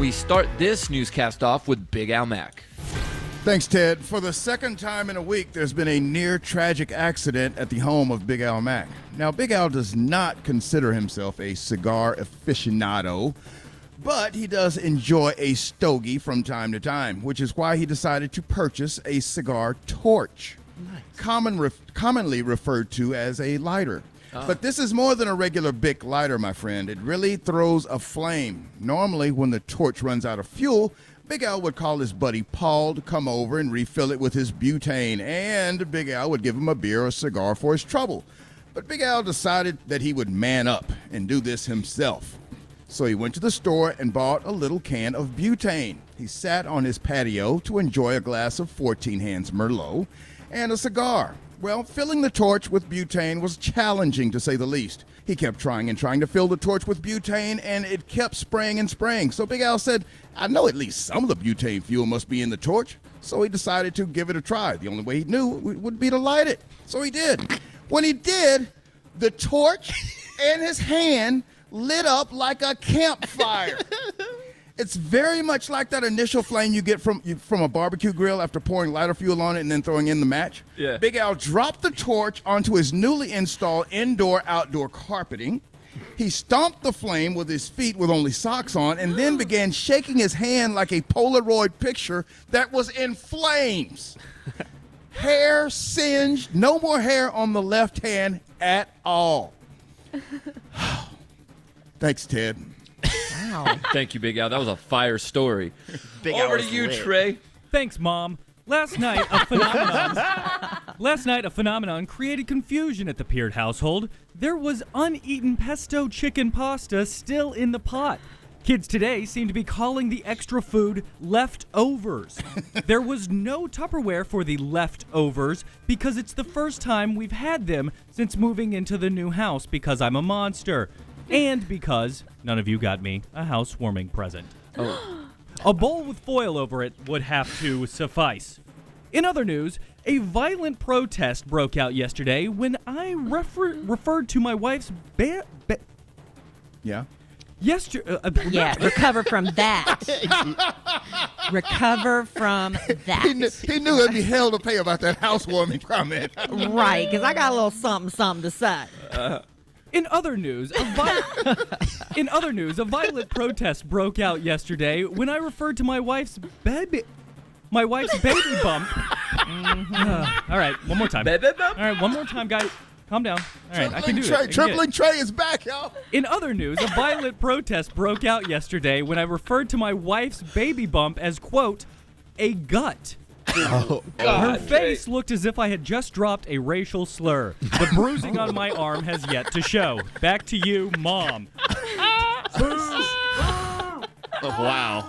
We start this newscast off with Big Al Mack. Thanks, Ted. For the second time in a week, there's been a near-tragic accident at the home of Big Al Mack. Now, Big Al does not consider himself a cigar aficionado, but he does enjoy a stogie from time to time, which is why he decided to purchase a cigar torch, commonly referred to as a lighter. But this is more than a regular Bic lighter, my friend. It really throws a flame. Normally, when the torch runs out of fuel, Big Al would call his buddy Paul to come over and refill it with his butane, and Big Al would give him a beer or cigar for his trouble. But Big Al decided that he would man up and do this himself. So he went to the store and bought a little can of butane. He sat on his patio to enjoy a glass of 14 Hands Merlot and a cigar. Well, filling the torch with butane was challenging, to say the least. He kept trying and trying to fill the torch with butane, and it kept spraying and spraying. So Big Al said, I know at least some of the butane fuel must be in the torch. So he decided to give it a try. The only way he knew would be to light it. So he did. When he did, the torch and his hand lit up like a campfire. It's very much like that initial flame you get from a barbecue grill after pouring lighter fuel on it and then throwing in the match. Yeah. Big Al dropped the torch onto his newly installed indoor-outdoor carpeting. He stomped the flame with his feet with only socks on and then began shaking his hand like a Polaroid picture that was in flames. Hair singed, no more hair on the left hand at all. Thanks, Ted. Wow. Thank you, Big Al. That was a fire story. Big Over Al to was you, lit. Trey. Thanks, Mom. Last night, a phenomenon created confusion at the Peart household. There was uneaten pesto chicken pasta still in the pot. Kids today seem to be calling the extra food leftovers. There was no Tupperware for the leftovers because it's the first time we've had them since moving into the new house because I'm a monster. And because, none of you got me, a housewarming present. Oh. A bowl with foil over it would have to suffice. In other news, a violent protest broke out yesterday when I referred to my wife's Yeah? Yeah, recover from that. Recover from that. He knew it'd be hell to pay about that housewarming comment. Right, because I got a little something to say. In other news, a violent protest broke out yesterday when I referred to my wife's baby bump. All right, one more time. Baby bump? All right, one more time, guys. Calm down. All right, I can do it. Tripling Trey is back, y'all. In other news, a violent protest broke out yesterday when I referred to my wife's baby bump as, quote, a gut. Oh, Her God. face looked as if I had just dropped a racial slur. The bruising on my arm has yet to show. Back to you, Mom. Oh, wow.